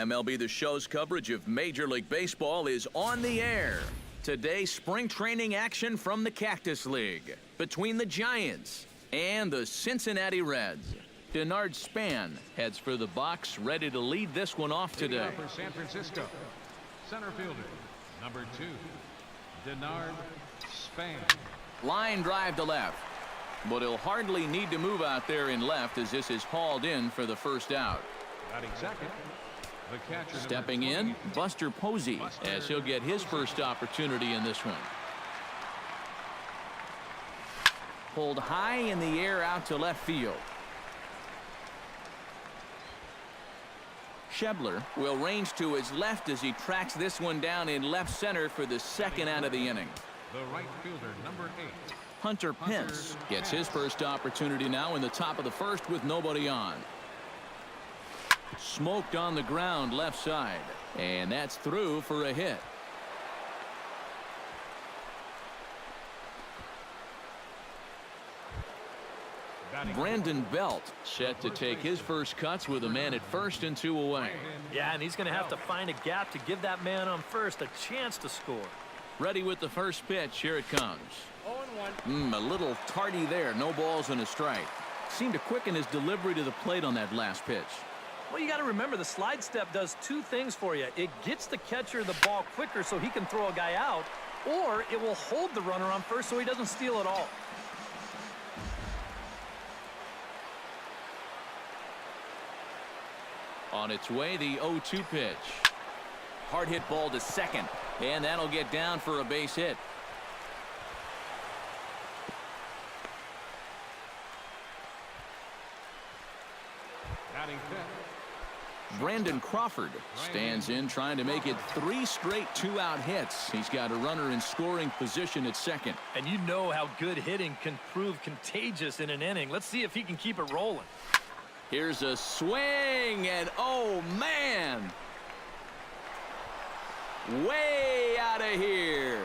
MLB The Show's coverage of Major League Baseball is on the air. Today, spring training action from the Cactus League between the Giants and the Cincinnati Reds. Denard Span heads for the box, ready to lead this one off today. For San Francisco, center fielder, number 2, Denard Span. Line drive to left, but he'll hardly need to move out there in left as this is hauled in for the first out. Batting second, the catcher, stepping in, Buster Posey, as he'll get his first opportunity in this one. Pulled high in the air out to left field. Schebler will range to his left as he tracks this one down in left center for the second out of the inning. The right fielder, number 8. Hunter Pence gets his first opportunity now in the top of the first with nobody on. Smoked on the ground left side, and that's through for a hit. Brandon Belt set to take his first cuts with a man at first and 2 away. Yeah, and he's going to have to find a gap to give that man on first a chance to score. Ready with the first pitch. Here it comes. 0-1. A little tardy there. No balls and a strike. Seemed to quicken his delivery to the plate on that last pitch. Well, you got to remember the slide step does 2 things for you. It gets the catcher the ball quicker so he can throw a guy out, or it will hold the runner on first so he doesn't steal it all. On its way, the 0-2 pitch. Hard hit ball to second, and that'll get down for a base hit. Brandon Crawford stands in, trying to make it 3 straight 2-out hits. He's got a runner in scoring position at second. And you know how good hitting can prove contagious in an inning. Let's see if he can keep it rolling. Here's a swing, and oh man, way out of here.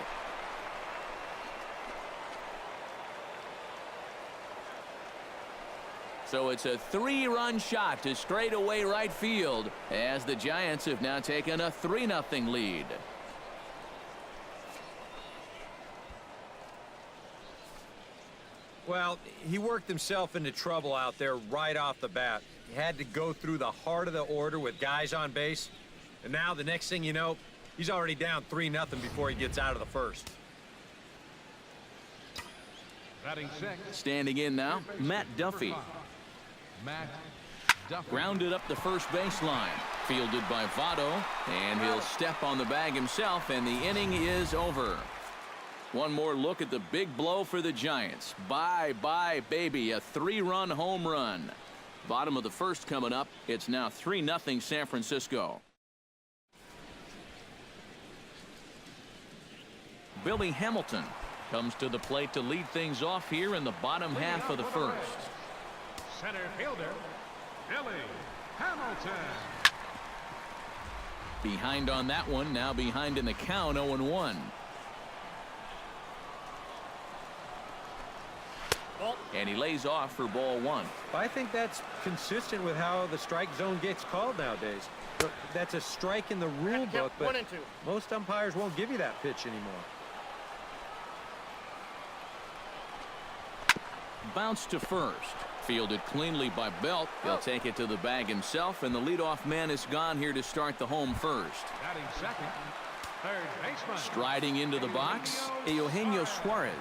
So it's a 3-run shot to straightaway right field as the Giants have now taken a 3-0 lead. Well, he worked himself into trouble out there right off the bat. He had to go through the heart of the order with guys on base. And now the next thing you know, he's already down 3-0 before he gets out of the first. Batting second. Standing in now, Matt Duffy. Grounded up the first baseline. Fielded by Votto, and he'll step on the bag himself, and the inning is over. One more look at the big blow for the Giants. Bye-bye, baby. A 3-run home run. Bottom of the first coming up. It's now 3-0 San Francisco. Billy Hamilton comes to the plate to lead things off here in the bottom half of the first. Center fielder, Billy Hamilton. Behind on that one, now behind in the count, 0-1. And he lays off for ball 1. I think that's consistent with how the strike zone gets called nowadays. That's a strike in the rule book, but most umpires won't give you that pitch anymore. Bounce to first. Fielded cleanly by Belt. He'll take it to the bag himself, and the leadoff man is gone here to start the home first. Batting second, third baseman. Striding into the box, Eugenio Suarez.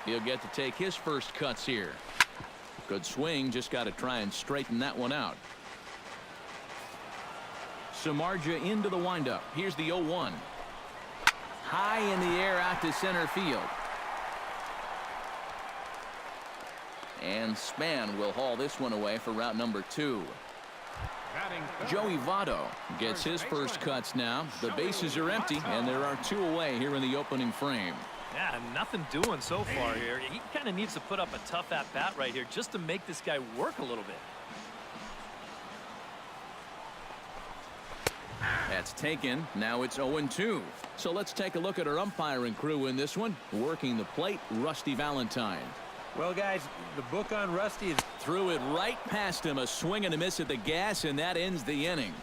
He'll get to take his first cuts here. Good swing, just got to try and straighten that one out. Samardzija into the windup. Here's the 0-1. High in the air out to center field. And Span will haul this one away for route number 2. Joey Votto gets his first cuts now. The bases are empty, and there are 2 away here in the opening frame. Yeah, nothing doing so far here. He kind of needs to put up a tough at-bat right here just to make this guy work a little bit. That's taken. Now it's 0-2. So let's take a look at our umpiring crew in this one. Working the plate, Rusty Valentine. Well, guys, the book on Rusty is... Threw it right past him. A swing and a miss at the gas, and that ends the inning.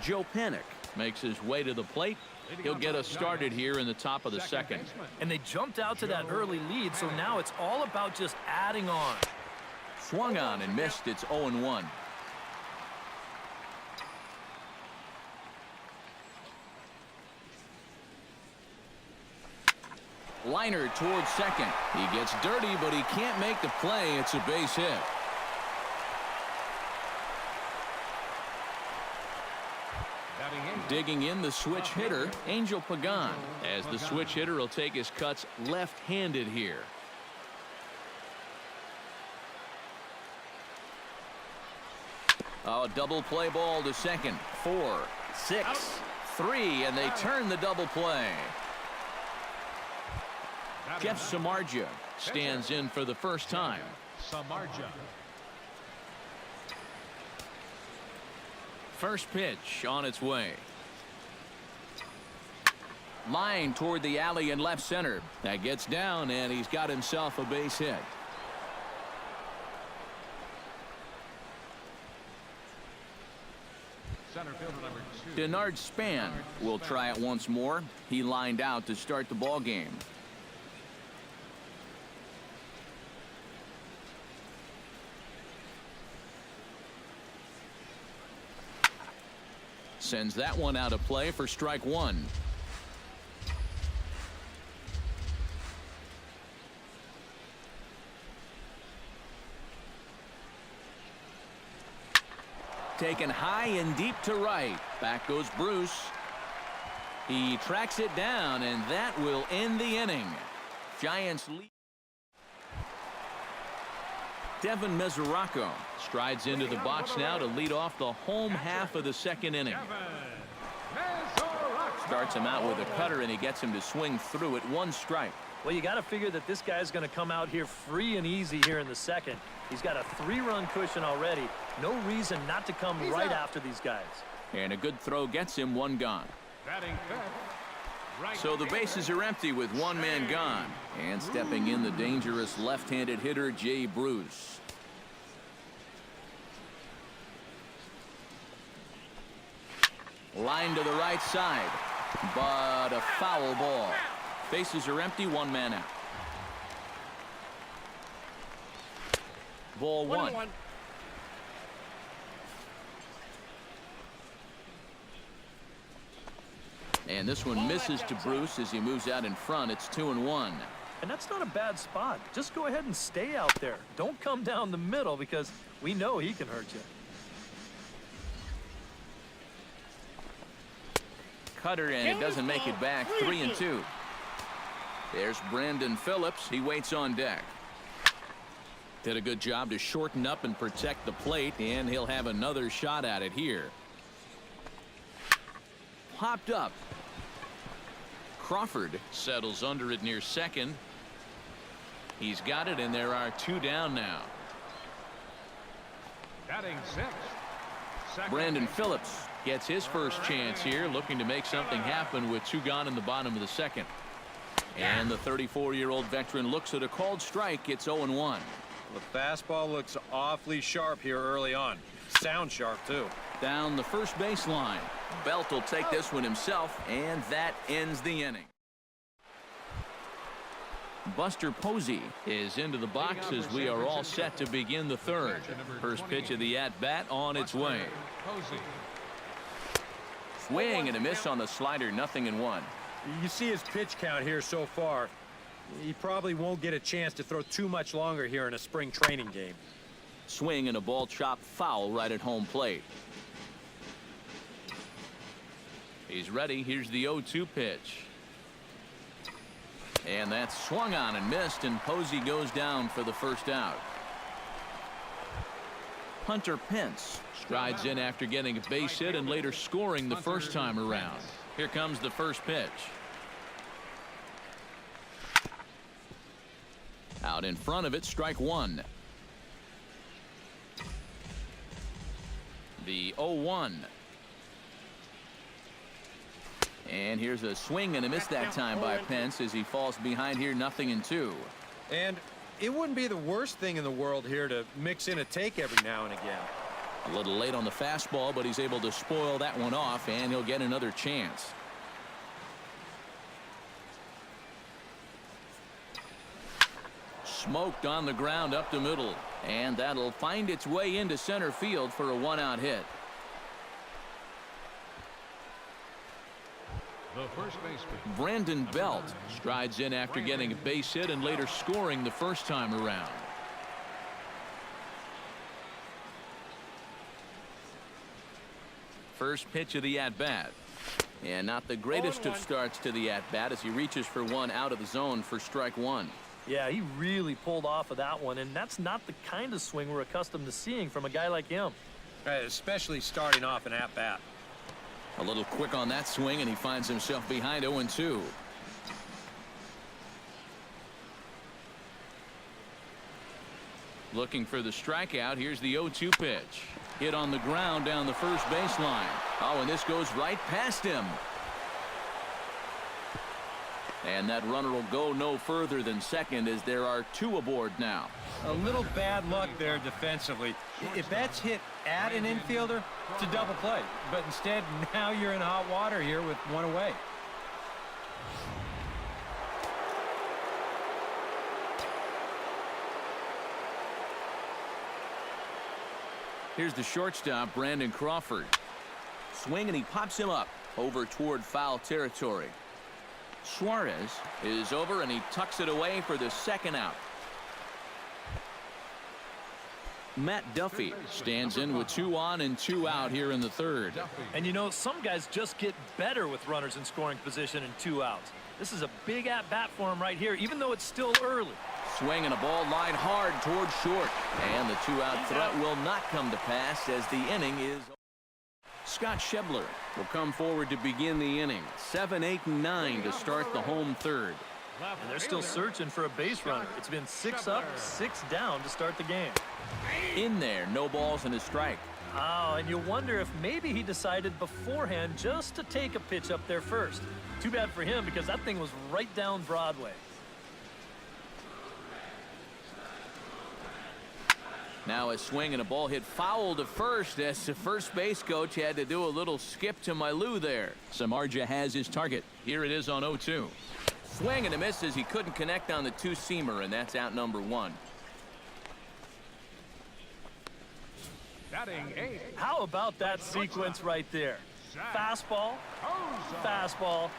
Joe Panik makes his way to the plate. He'll get us started here in the top of the second. And they jumped out to that early lead, so now it's all about just adding on. Swung on and missed. It's 0-1. Liner towards second. He gets dirty, but he can't make the play. It's a base hit. Digging in the switch hitter, Angel Pagan, as the switch hitter will take his cuts left-handed here. Oh, double play ball to second. 4, 6, 3, and they turn the double play. Jeff Samardzija stands in for the first time. Samardzija. First pitch on its way. Line toward the alley in left center. That gets down, and he's got himself a base hit. Center fielder number 2. Denard Span will try it once more. He lined out to start the ball game. Sends that one out of play for strike one. Taken high and deep to right. Back goes Bruce. He tracks it down, and that will end the inning. Giants lead. Devin Mesoraco strides into the box now to lead off the home half of the second inning. Starts him out with a cutter, and he gets him to swing through it. 1 strike. Well, you got to figure that this guy's going to come out here free and easy here in the second. He's got a 3-run cushion already. No reason not to come right after these guys. And a good throw gets him 1 gone. Batting fifth. Right. So the bases are empty with 1 man gone. And stepping in the dangerous left-handed hitter, Jay Bruce. Line to the right side, but a foul ball. Bases are empty, 1 man out. Ball 1. And this one misses to Bruce as he moves out in front. It's 2-1. And that's not a bad spot. Just go ahead and stay out there. Don't come down the middle because we know he can hurt you. Cutter, and it doesn't make it back. 3-2. There's Brandon Phillips. He waits on deck. Did a good job to shorten up and protect the plate, and he'll have another shot at it here. Popped up. Crawford settles under it near second. He's got it, and there are 2 down now. Batting sixth. Brandon Phillips gets his first chance here, looking to make something happen with 2 gone in the bottom of the second. And the 34-year-old veteran looks at a called strike. It's 0-1. The fastball looks awfully sharp here early on. Sound sharp, too. Down the first baseline. Belt will take this one himself, and that ends the inning. Buster Posey is into the box as we are all set to begin the third. First pitch of the at-bat on its way. Swing and a miss on the slider, 0-1. You see his pitch count here so far. He probably won't get a chance to throw too much longer here in a spring training game. Swing and a ball chopped foul right at home plate. He's ready. Here's the 0-2 pitch. And that's swung on and missed, and Posey goes down for the first out. Hunter Pence strides in after getting a base hit and later scoring the first time around. Here comes the first pitch. Out in front of it, strike 1. The 0-1. And here's a swing and a miss that time by Pence as he falls behind here, 0-2. And it wouldn't be the worst thing in the world here to mix in a take every now and again. A little late on the fastball, but he's able to spoil that one off, and he'll get another chance. Smoked on the ground up the middle, and that'll find its way into center field for a one-out hit. The first baseman, Brandon Belt strides in after getting a base hit and later scoring the first time around. First pitch of the at-bat. And not the greatest of starts to the at-bat as he reaches for one out of the zone for strike one. Yeah, he really pulled off of that one, and that's not the kind of swing we're accustomed to seeing from a guy like him. Especially starting off an at-bat. A little quick on that swing, and he finds himself behind 0-2. Looking for the strikeout. Here's the 0-2 pitch. Hit on the ground down the first baseline. Oh, and this goes right past him. And that runner will go no further than second as there are two aboard now. A little bad luck there defensively. If that's hit at an infielder, it's a double play. But instead, now you're in hot water here with one away. Here's the shortstop, Brandon Crawford. Swing, and he pops him up over toward foul territory. Suarez is over, and he tucks it away for the second out. Matt Duffy stands in with 2 on and 2 out here in the third. And you know, some guys just get better with runners in scoring position and 2 outs. This is a big at-bat for him right here, even though it's still early. Swing and a ball lined hard toward short. And the 2-out threat will not come to pass as the inning is. Scott Schebler will come forward to begin the inning. 7, 8, and 9 to start the home third. And they're still searching for a base runner. It's been 6 up, 6 down to start the game. In there, no balls and a strike. Oh, and you wonder if maybe he decided beforehand just to take a pitch up there first. Too bad for him because that thing was right down Broadway. Now a swing and a ball hit foul to first as the first base coach had to do a little skip to my Lou there. Samardzija has his target. Here it is on 0-2. Swing and a miss as he couldn't connect on the two-seamer, and that's out number 1. batting 8. How about that sequence right there? Fastball, fastball,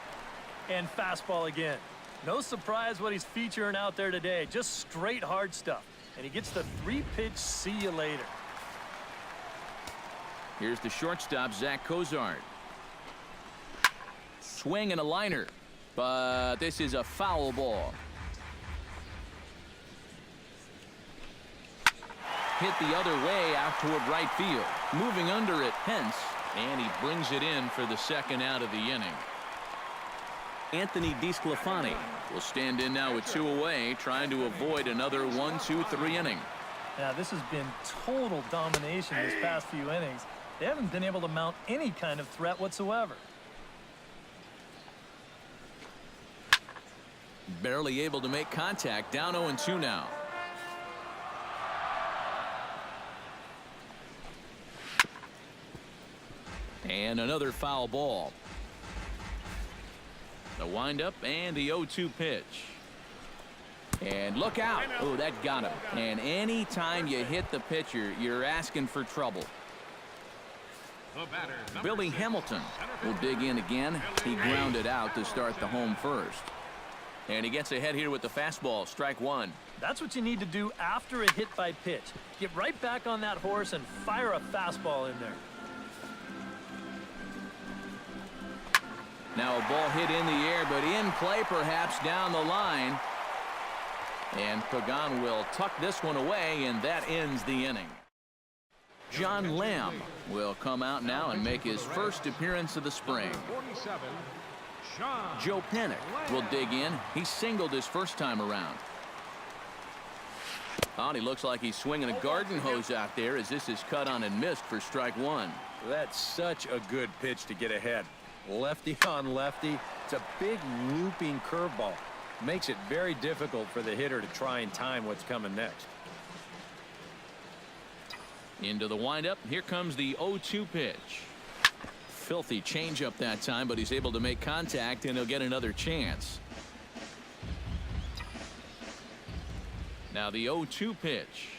and fastball again. No surprise what he's featuring out there today. Just straight hard stuff. And he gets the 3-pitch see you later. Here's the shortstop, Zach Cozart. Swing and a liner. But this is a foul ball. Hit the other way out toward right field. Moving under it, Pence. And he brings it in for the second out of the inning. Anthony DeSclafani will stand in now with 2 away, trying to avoid another 1-2-3 inning. Now, this has been total domination these past few innings. They haven't been able to mount any kind of threat whatsoever. Barely able to make contact. Down 0-2 now. And another foul ball. The windup and the 0-2 pitch. And look out. Oh, that got him. And any time you hit the pitcher, you're asking for trouble. The batter, Billy 6, Hamilton will dig in again. He grounded out to start the home first. And he gets ahead here with the fastball. Strike 1. That's what you need to do after a hit by pitch. Get right back on that horse and fire a fastball in there. Now a ball hit in the air, but in play perhaps down the line. And Pagan will tuck this one away, and that ends the inning. John Lamb will come out now and make his first appearance of the spring. 47, Sean Joe Panik will dig in. He singled his first time around. Oh, and he looks like he's swinging a garden hose out there as this is cut on and missed for strike 1. That's such a good pitch to get ahead. Lefty on lefty. It's a big looping curveball. Makes it very difficult for the hitter to try and time what's coming next. Into the windup. Here comes the 0-2 pitch. Filthy changeup that time, but he's able to make contact, and he'll get another chance. Now the 0-2 pitch.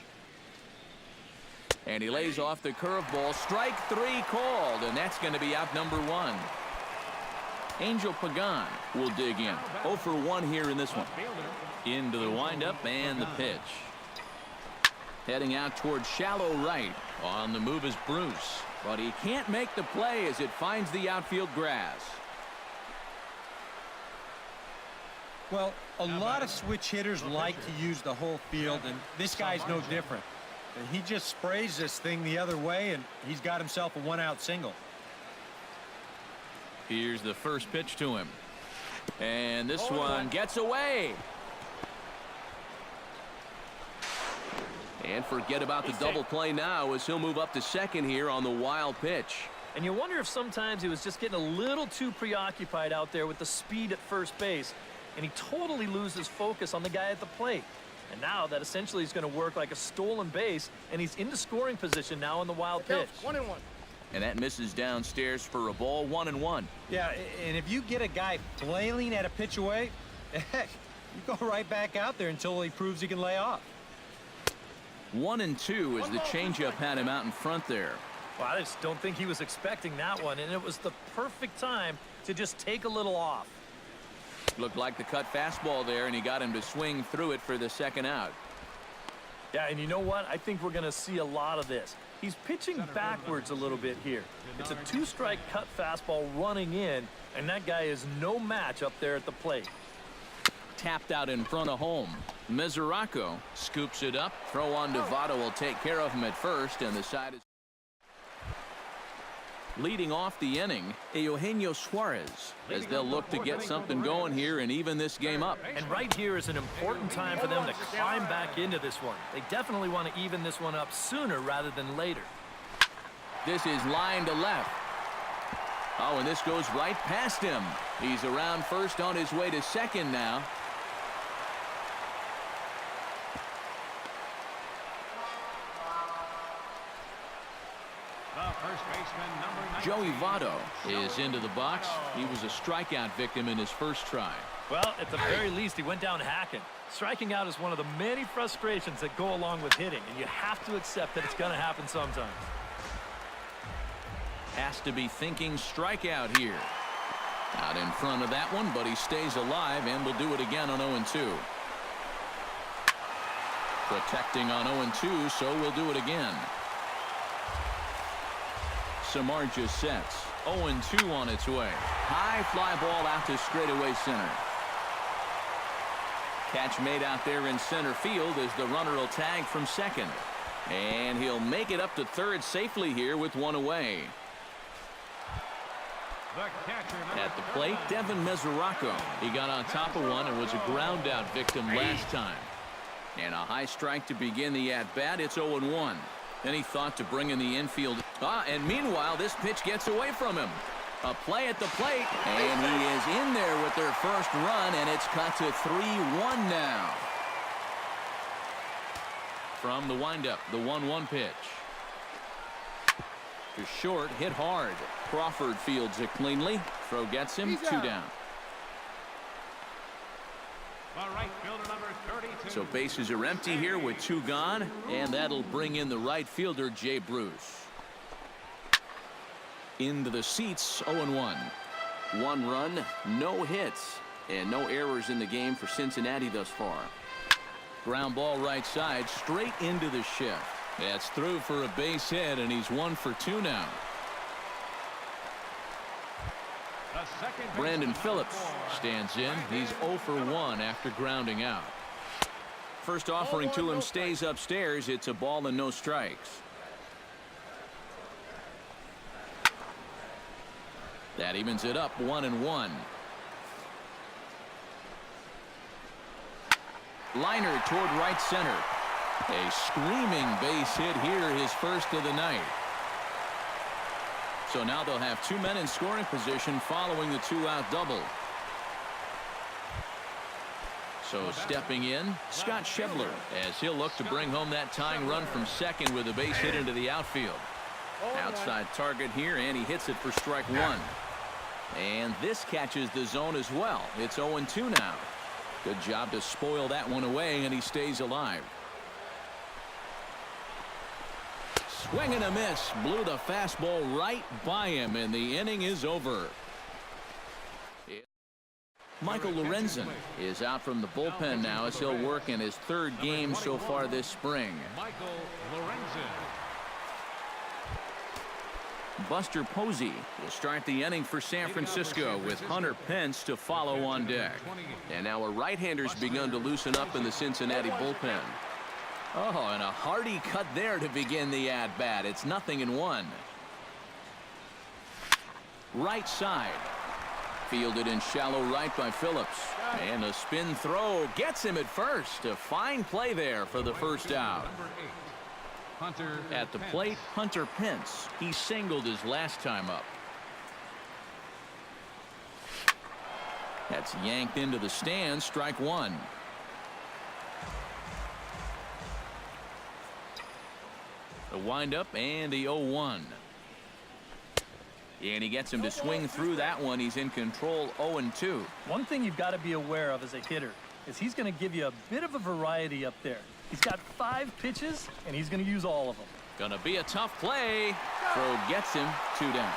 And he lays off the curveball. Strike three called, and that's going to be out number one. Angel Pagan will dig in. 0 for 1 here in this one. Into the windup and the pitch. Heading out towards shallow right. On the move is Bruce, but he can't make the play as it finds the outfield grass. Well, a lot of switch hitters like to use the whole field, and this guy's no different. And he just sprays this thing the other way, and he's got himself a one-out single. Here's the first pitch to him. And this one gets away. And forget about the double play now as he'll move up to second here on the wild pitch. And you wonder if sometimes he was just getting a little too preoccupied out there with the speed at first base, and he totally loses focus on the guy at the plate. And now that essentially is going to work like a stolen base, and he's into scoring position now on the wild pitch. 1-1. And that misses downstairs for a ball. 1-1. Yeah, and if you get a guy flailing at a pitch away, heck, you go right back out there until he proves he can lay off. 1-2 as the changeup had him out in front there. Well, I just don't think he was expecting that one, and it was the perfect time to just take a little off. Looked like the cut fastball there, and he got him to swing through it for the second out. Yeah, and you know what? I think we're going to see a lot of this. He's pitching backwards a little bit here. It's a two-strike cut fastball running in, and that guy is no match up there at the plate. Tapped out in front of home. Mesoraco scoops it up. Throw on to Votto will take care of him at first, and the side is leading off the inning. Eugenio Suarez, as they'll look to get something going here and even this game up. And right here is an important time for them to climb back into this one. They definitely want to even this one up sooner rather than later. This is line to left. Oh, and this goes right past him. He's around first on his way to second now. Joey Votto is into the box. He was a strikeout victim in his first try. Well, at the very least, he went down hacking. Striking out is one of the many frustrations that go along with hitting, and you have to accept that it's going to happen sometimes. Has to be thinking strikeout here. Out in front of that one, but he stays alive and will do it again on 0-2. Protecting on 0-2, so we'll do it again. Samardzija sets. 0-2 on its way. High fly ball out to straightaway center. Catch made out there in center field as the runner will tag from second. And he'll make it up to third safely here with one away. At the plate, Devin Mesoraco. He got on top of one and was a ground out victim last time. And a high strike to begin the at-bat. It's 0-1. Then he thought to bring in the infield. And meanwhile, this pitch gets away from him. A play at the plate, and he is in there with their first run, and it's cut to 3-1 now. From the windup, the 1-1 pitch. To short, hit hard. Crawford fields it cleanly. Throw gets him, 2 down. So bases are empty here with 2 gone, and that'll bring in the right fielder, Jay Bruce. Into the seats, 0-1. 1 run, no hits, and no errors in the game for Cincinnati thus far. Ground ball right side, straight into the shift. That's through for a base hit, and he's 1 for 2 now. Brandon Phillips stands in. He's 0 for 1 after grounding out. First offering to him stays upstairs. It's a ball and no strikes. That evens it up 1-1. Liner toward right center. A screaming base hit here, his first of the night. So now they'll have 2 men in scoring position following the 2-out double. So stepping in, Scott Schebler, as he'll look to bring home that tying run from second with a base hit into the outfield. Outside target here, and he hits it for strike one. And this catches the zone as well. It's 0-2 now. Good job to spoil that one away, and he stays alive. Swing and a miss. Blew the fastball right by him, and the inning is over. Michael Lorenzen is out from the bullpen now as he'll work in his third game so far this spring. Michael Lorenzen. Buster Posey will start the inning for San Francisco with Hunter Pence to follow on deck. And now a right-hander's begun to loosen up in the Cincinnati bullpen. Oh, and a hearty cut there to begin the at-bat. It's 0-1. Right side. Fielded in shallow right by Phillips. And a spin throw gets him at first. A fine play there for the first out. At the plate, Hunter Pence. He singled his last time up. That's yanked into the stands. Strike one. The windup and the 0-1. And he gets him to swing through that one. He's in control. 0-2. One thing you've got to be aware of as a hitter is he's going to give you a bit of a variety up there. He's got 5 pitches, and he's going to use all of them. Gonna be a tough play. Throw gets him 2 down.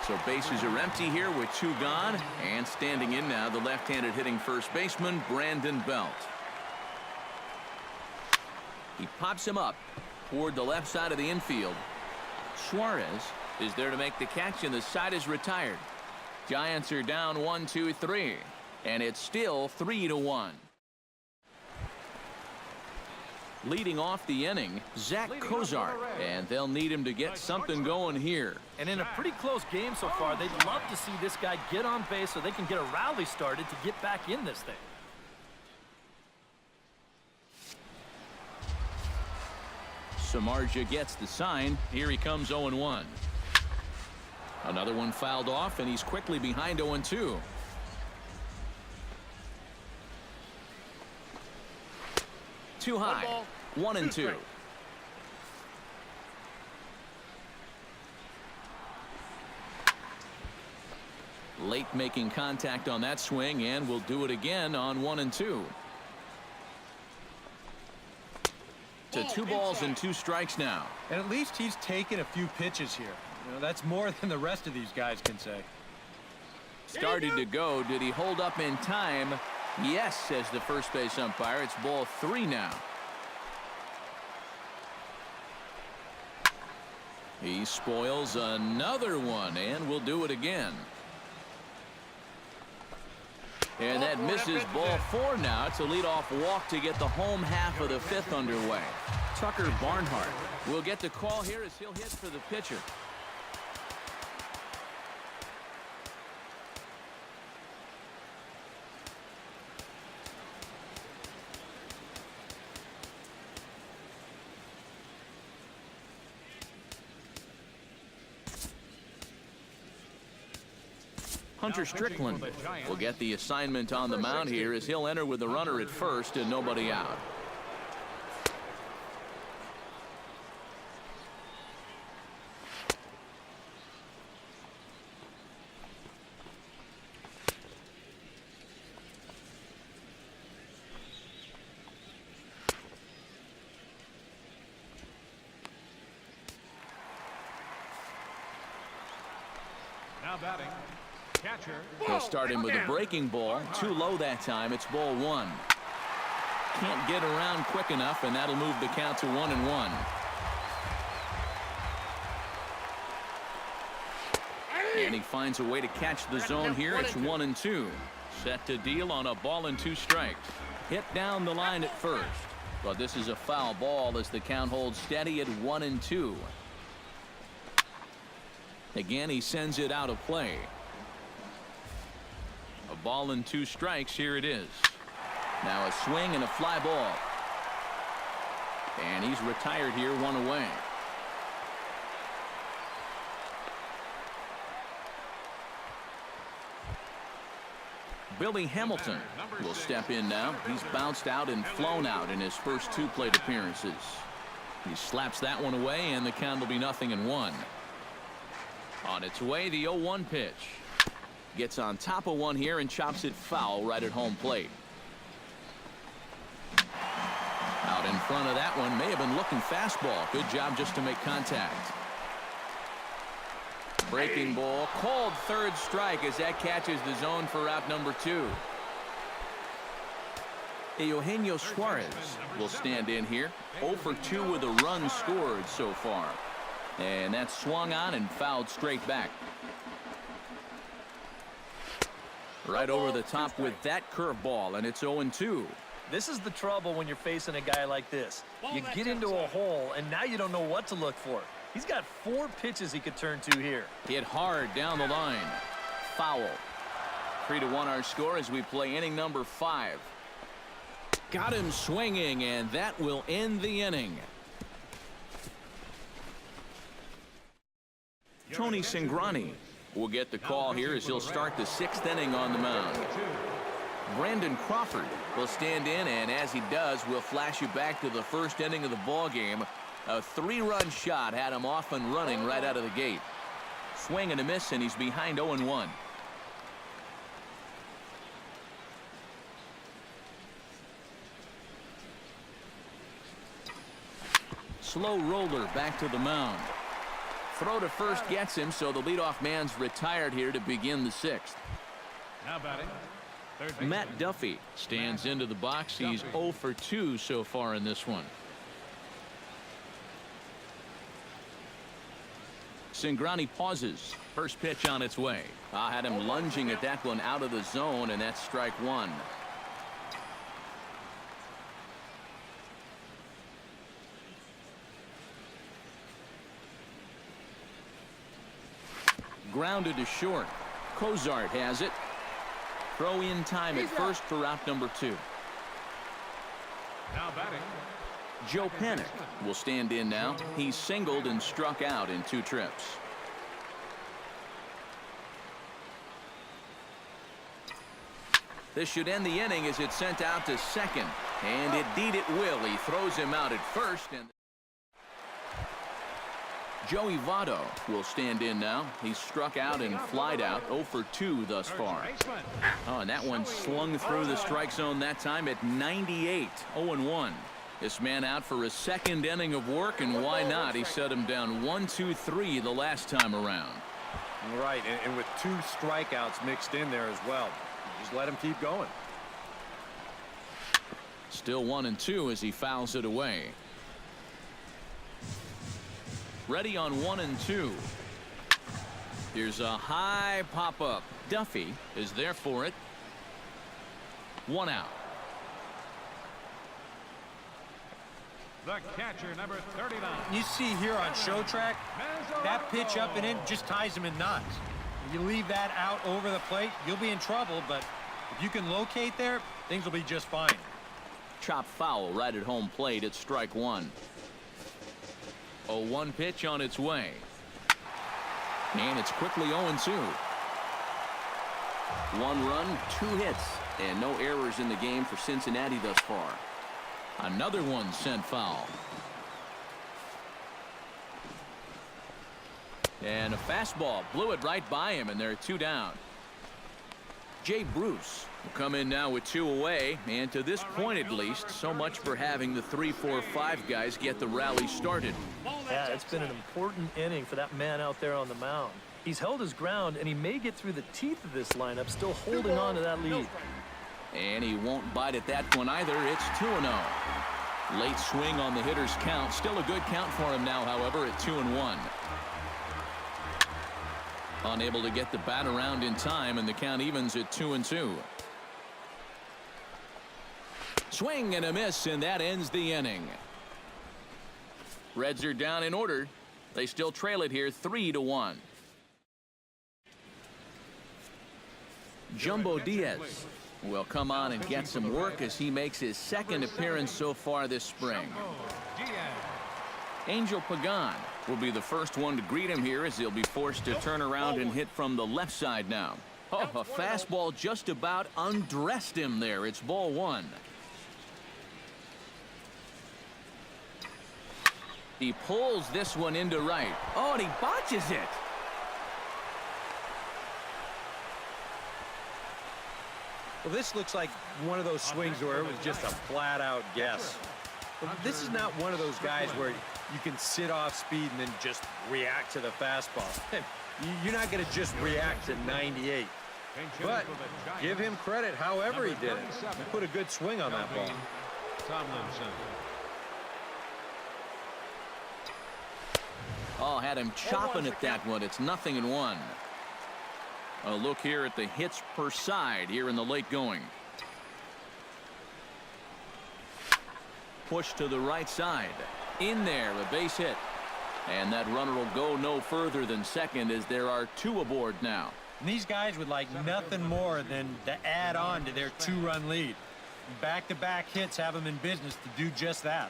So bases are empty here with 2 gone. And standing in now, the left-handed hitting first baseman, Brandon Belt. He pops him up toward the left side of the infield. Suarez is there to make the catch, and the side is retired. Giants are down 1-2-3, and it's still 3-1. Leading off the inning, Zach Kozar, and they'll need him to get something going here. And in a pretty close game so far, they'd love to see this guy get on base so they can get a rally started to get back in this thing. Samardzija gets the sign. Here he comes. 0-1. Another one fouled off, and he's quickly behind. 0-2. Too high. 1-2. Late making contact on that swing, and will do it again on 1-2. To 2 balls and 2 strikes now. And at least he's taken a few pitches here. You know, that's more than the rest of these guys can say. Started to go. Did he hold up in time? Yes, says the first base umpire. It's ball 3 now. He spoils another one, and will do it again. And that misses. Ball 4 now. It's a leadoff walk to get the home half of the 5th underway. Tucker Barnhart will get the call here as he'll hit for the pitcher. Hunter Strickland will get the assignment on the mound here as he'll enter with the runner at first and nobody out. Now batting. He'll start him with a breaking ball. Too low that time. It's ball 1. Can't get around quick enough, and that'll move the count to 1-1. And he finds a way to catch the zone here. It's 1-2. Set to deal on a ball and 2 strikes. Hit down the line at first. But this is a foul ball as the count holds steady at 1-2. Again, he sends it out of play. A ball and 2 strikes. Here it is. Now a swing and a fly ball. And he's retired here, 1 away. Billy Hamilton will step in now. He's bounced out and flown out in his first 2 plate appearances. He slaps that one away, and the count will be 0-1. On its way, the 0-1 pitch. Gets on top of one here and chops it foul right at home plate. Out in front of that one, may have been looking fastball. Good job just to make contact. Breaking ball, called third strike as that catches the zone for out number 2. Eugenio Suarez will stand in here. 0 for 2 with a run scored so far. And that's swung on and fouled straight back. Right over the top with that curveball, and it's 0-2. This is the trouble when you're facing a guy like this. You get into a hole, and now you don't know what to look for. He's got 4 pitches he could turn to here. Hit hard down the line. Foul. 3-1 our score as we play inning number 5. Got him swinging, and that will end the inning. Tony Cingrani will get the call here as he'll start the 6th inning on the mound. Brandon Crawford will stand in, and as he does, we'll flash you back to the 1st inning of the ball game. A 3-run shot had him off and running right out of the gate. Swing and a miss, and he's behind 0-1. Slow roller back to the mound. Throw to first gets him, so the leadoff man's retired here to begin the 6th. Now batting, Matt Duffy stands into the box. He's 0 for 2 so far in this one. Cingrani pauses. First pitch on its way. Had him lunging at that one out of the zone, and that's strike 1. Grounded to short. Cozart has it. Throw in time at first for out number 2. now batting, Joe Panik will stand in now. He's singled and struck out in 2 trips. This should end the inning as it's sent out to second. And indeed it will. He throws him out at first. And Joey Votto will stand in now. He's struck out and flied out. 0 for 2 thus far. Oh, and that one slung through the strike zone that time at 98. 0-1. This man out for a 2nd inning of work, and why not? He set him down 1-2-3 the last time around. Right, and with 2 strikeouts mixed in there as well. Just let him keep going. Still 1-2 as he fouls it away. Ready on 1-2. Here's a high pop-up. Duffy is there for it. 1 out. the catcher, number 39. You see here on show track, that pitch up and in just ties him in knots. If you leave that out over the plate, you'll be in trouble, but if you can locate there, things will be just fine. Chop foul right at home plate. It's strike 1. 0-1 pitch on its way. And it's quickly 0-2. 1 run, 2 hits, and no errors in the game for Cincinnati thus far. Another one sent foul. And a fastball blew it right by him, and there are 2 down. Jay Bruce will come in now with 2 away, and to this point at least, so much for having the 3, 4, 5 guys get the rally started. Yeah, it's been an important inning for that man out there on the mound. He's held his ground, and he may get through the teeth of this lineup, still holding on to that lead. And he won't bite at that one either. It's 2-0. Late swing on the hitter's count. Still a good count for him now, however, at 2-1. Unable to get the bat around in time, and the count evens at 2-2. Swing and a miss, and that ends the inning. Reds are down in order. They still trail it here 3-1. Jumbo Diaz will come on and get some work as he makes his 2nd appearance so far this spring. Angel Pagan will be the first one to greet him here as he'll be forced to turn around and hit from the left side now. Oh, a fastball just about undressed him there. It's ball one. He pulls this one into right. Oh, and he botches it. Well, this looks like one of those swings where it was just a flat-out guess. But this is not one of those guys where you can sit off speed and then just react to the fastball. You're not going to just react to 98. But give him credit however he did it. He put a good swing on that ball. Tomlinson. Oh, had him chopping at that one. It's 0-1. A look here at the hits per side here in the late going. Push to the right side. In there, a base hit. And that runner will go no further than second as there are two aboard now. And these guys would like nothing more than to add on to their two-run lead. Back-to-back hits have them in business to do just that.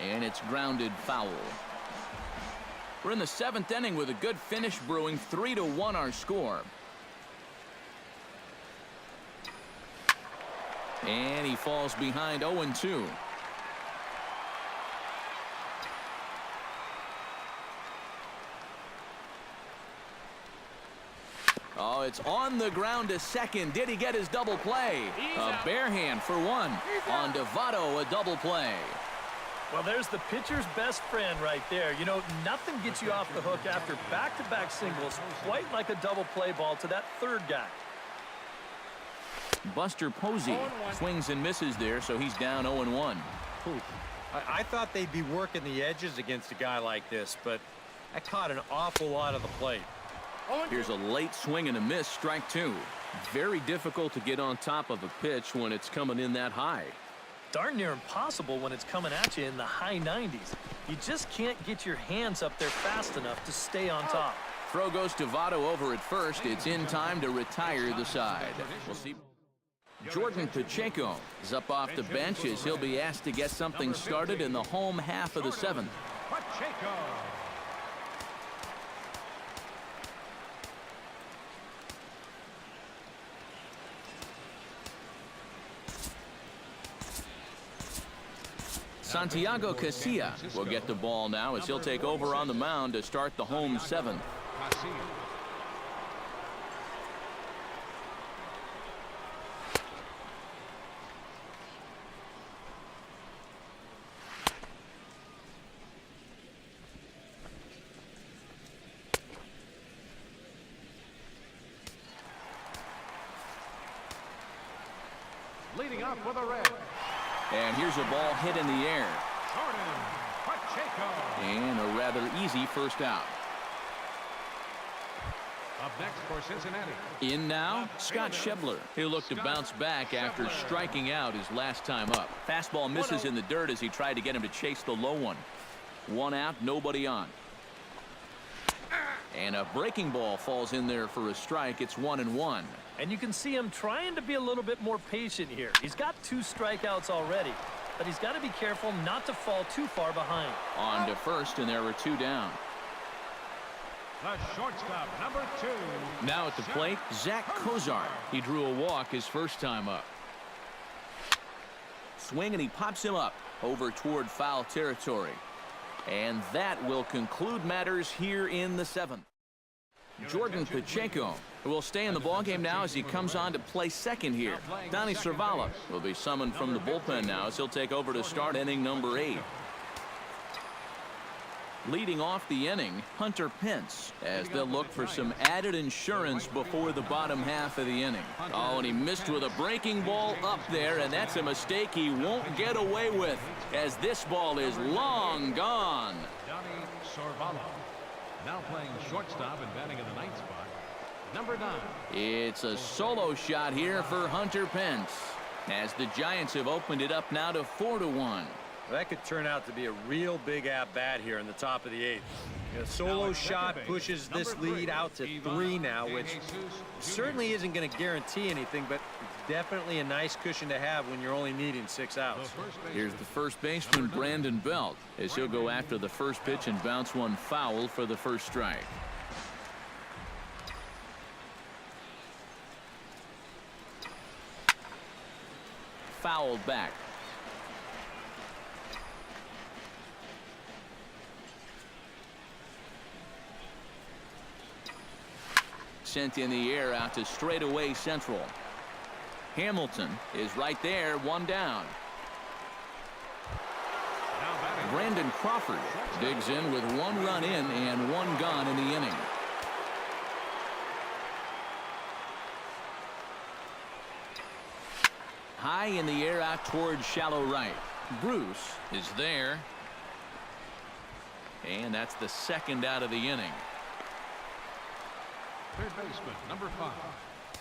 And it's grounded foul. We're in the 7th inning with a good finish brewing. 3-1 our score. And he falls behind 0-2. Oh, it's on the ground to second. Did he get his double play? A bare hand for one. On to Votto, a double play. Well, there's the pitcher's best friend right there. You know, nothing gets you off the hook after back-to-back singles, quite like a double play ball to that third guy. Buster Posey swings and misses there, so he's down 0-1. I thought they'd be working the edges against a guy like this, but I caught an awful lot of the plate. Here's a late swing and a miss, strike two. Very difficult to get on top of a pitch when it's coming in that high. Darn near impossible when it's coming at you in the high 90s. You just can't get your hands up there fast enough to stay on top. Throw goes to Votto over at first. It's in time to retire the side. We'll see. Jordan Pacheco is up off the bench as he'll be asked to get something started in the home half of the 7th. Pacheco. Santiago Casilla will get the ball now as he'll take over on the mound to start the home 7th. Leading off with a red. And here's a ball hit in the air. Jordan Pacheco. And a rather easy first out. Up next for Cincinnati. In now, Scott Schebler. He'll look to bounce back after striking out his last time up. Fastball misses in the dirt as he tried to get him to chase the low one. One out, nobody on. And a breaking ball falls in there for a strike. It's 1-1. And you can see him trying to be a little bit more patient here. He's got 2 strikeouts already, but he's got to be careful not to fall too far behind. On to first, and there were 2 down. The shortstop, number 2. Now at the plate, Zach Kozar. He drew a walk his first time up. Swing, and he pops him up over toward foul territory. And that will conclude matters here in the 7th. Jordan Pacheco will stay in the ballgame now as he comes on to play second here. Donnie Cervala will be summoned from the bullpen now as he'll take over to start inning number 8. Leading off the inning, Hunter Pence, as they'll look for some added insurance before the bottom half of the inning. Oh, and he missed with a breaking ball up there, and that's a mistake he won't get away with, as this ball is long gone. Donnie Cervala. Now playing shortstop and batting in the 9th spot. Number 9. It's a solo shot here for Hunter Pence, as the Giants have opened it up now to 4-1. That could turn out to be a real big at-bat here in the top of the 8th. A solo shot pushes this lead out to 3 now, which certainly isn't going to guarantee anything, but definitely a nice cushion to have when you're only needing 6 outs. Here's the first baseman, Brandon Belt, as he'll go after the first pitch and bounce one foul for the first strike. Fouled back. Sent in the air out to straightaway central. Hamilton is right there, one down. Brandon Crawford digs in with 1 run in and 1 gone in the inning. High in the air out towards shallow right. Bruce is there. And that's the second out of the inning. Third baseman, number 5.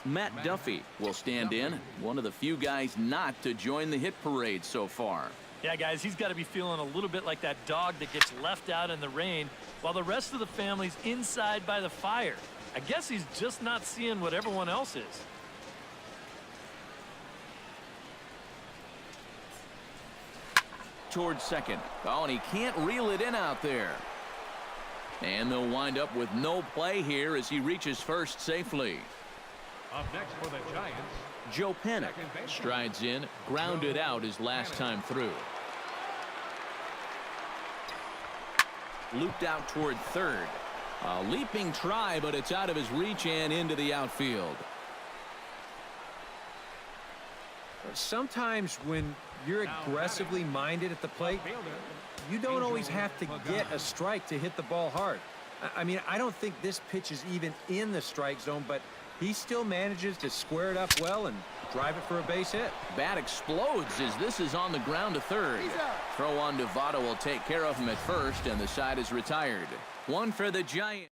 Matt Duffy will stand in, one of the few guys not to join the hit parade so far. Yeah, guys, he's got to be feeling a little bit like that dog that gets left out in the rain while the rest of the family's inside by the fire. I guess he's just not seeing what everyone else is. Towards second. Oh, and he can't reel it in out there. And they'll wind up with no play here as he reaches first safely. Up next for the Giants, Joe Panik strides in, grounded out his last time through. Looped out toward third. A leaping try, but it's out of his reach and into the outfield. Sometimes when you're aggressively minded at the plate, you don't always have to get a strike to hit the ball hard. I mean, I don't think this pitch is even in the strike zone, but he still manages to square it up well and drive it for a base hit. Bat explodes as this is on the ground to third. Throw on to Votto will take care of him at first, and the side is retired. One for the Giants.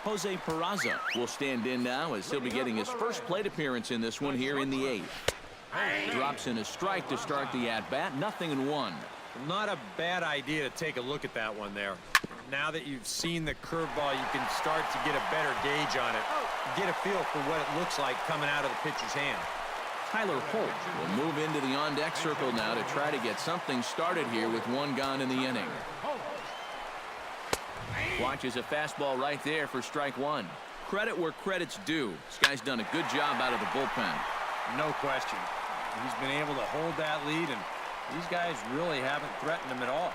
Jose Peraza will stand in now as he'll be getting his first plate appearance in this one here in the 8th. Drops in a strike to start the at-bat, 0-1. Not a bad idea to take a look at that one there. Now that you've seen the curveball, you can start to get a better gauge on it. Get a feel for what it looks like coming out of the pitcher's hand. Tyler Holt will move into the on-deck circle now to try to get something started here with 1 gone in the inning. Watches a fastball right there for strike 1. Credit where credit's due. This guy's done a good job out of the bullpen. No question. He's been able to hold that lead, and these guys really haven't threatened him at all.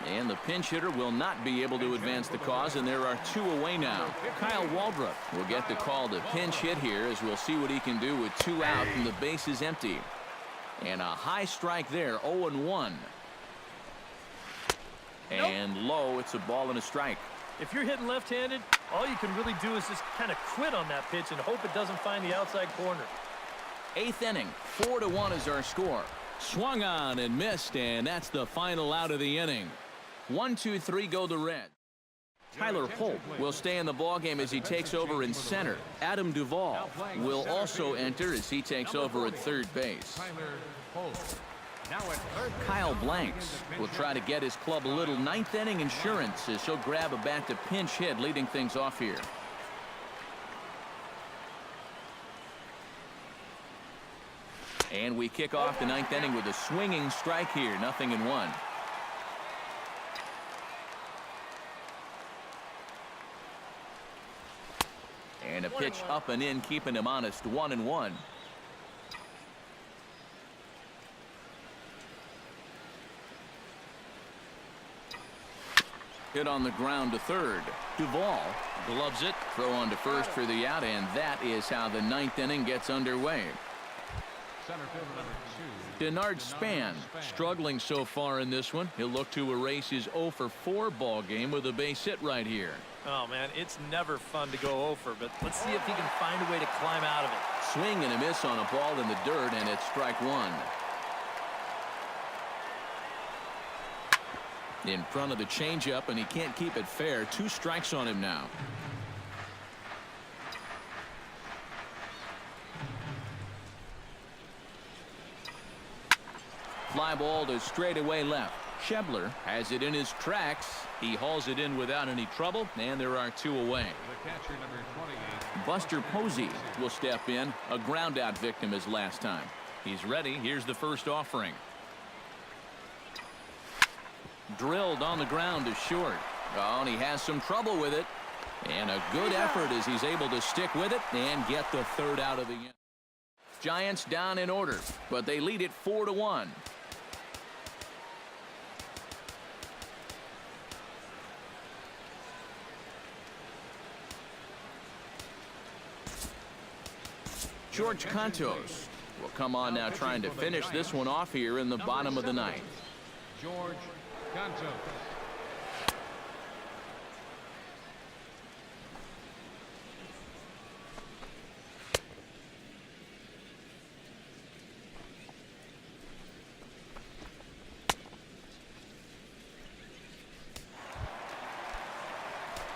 And the pinch hitter will not be able to advance the cause, and there are 2 away now. Kyle Waldrop will get the call to pinch hit here as we'll see what he can do with 2 out and the base is empty. And a high strike there, 0-1. And low, it's a ball and a strike. If you're hitting left-handed, all you can really do is just kind of quit on that pitch and hope it doesn't find the outside corner. 8th inning, 4-1 is our score. Swung on and missed, and that's the final out of the inning. 1-2-3 go the Reds. Tyler Holt will stay in the ballgame as he takes over in center. Adam Duvall will also enter as he takes over at third base. Kyle Blanks will try to get his club a little 9th inning insurance as he'll grab a bat to pinch hit, leading things off here. And we kick off the 9th inning with a swinging strike here, 0-1. And a pitch up and in, keeping him honest, 1-1. Hit on the ground to third. Duvall gloves it, throw on to first for the out, and that is how the 9th inning gets underway. Center fielder number 2. Denard Span struggling so far in this one. He'll look to erase his 0-for-4 ball game with a base hit right here. Oh, man, it's never fun to go over, but let's see if he can find a way to climb out of it. Swing and a miss on a ball in the dirt, and it's strike 1. In front of the changeup, and he can't keep it fair. 2 strikes on him now. Fly ball to straightaway left. Schebler has it in his tracks. He hauls it in without any trouble, and there are 2 away. The catcher, number 28. Buster Posey will step in, a ground-out victim as last time. He's ready. Here's the first offering. Drilled on the ground to short. Oh, and he has some trouble with it. And a good effort as he's able to stick with it and get the third out of the inning. Giants down in order, but they lead it 4-1. George Cantos will come on now trying to finish this one off here in the bottom of the ninth. George Cantos.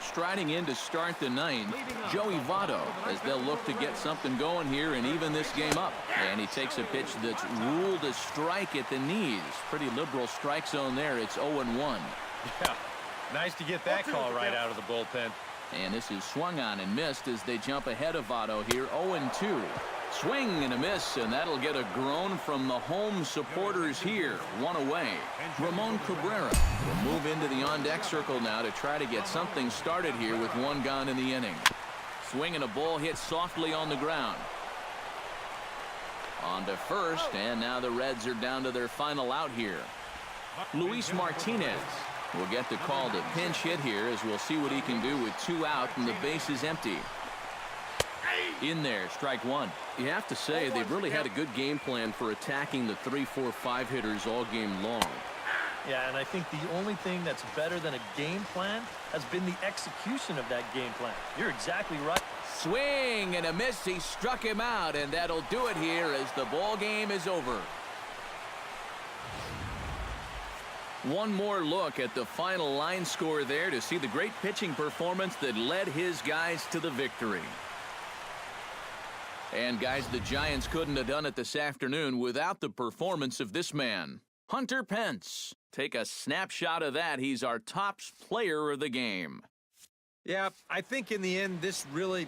Striding in to start the ninth, Joey Votto, as they'll look to get something going here and even this game up. And he takes a pitch that's ruled a strike at the knees. Pretty liberal strike zone there. It's 0-1. Yeah, nice to get that call right out of the bullpen. And this is swung on and missed as they jump ahead of Votto here, 0-2. Swing and a miss, and that'll get a groan from the home supporters here. One away. Ramon Cabrera will move into the on-deck circle now to try to get something started here with one gone in the inning. Swing and a ball hit softly on the ground. On to first, and now the Reds are down to their final out here. Luis Martinez will get the call to pinch hit here as we'll see what he can do with 2 out and the base is empty. In there, strike one. You have to say they've really had a good game plan for attacking the 3, 4, 5 hitters all game long. Yeah, and I think the only thing that's better than a game plan has been the execution of that game plan. You're exactly right. Swing and a miss. He struck him out, and that'll do it here as the ball game is over. One more look at the final line score there to see the great pitching performance that led his guys to the victory. And guys, the Giants couldn't have done it this afternoon without the performance of this man, Hunter Pence. Take a snapshot of that. He's our top player of the game. Yeah, I think in the end, this really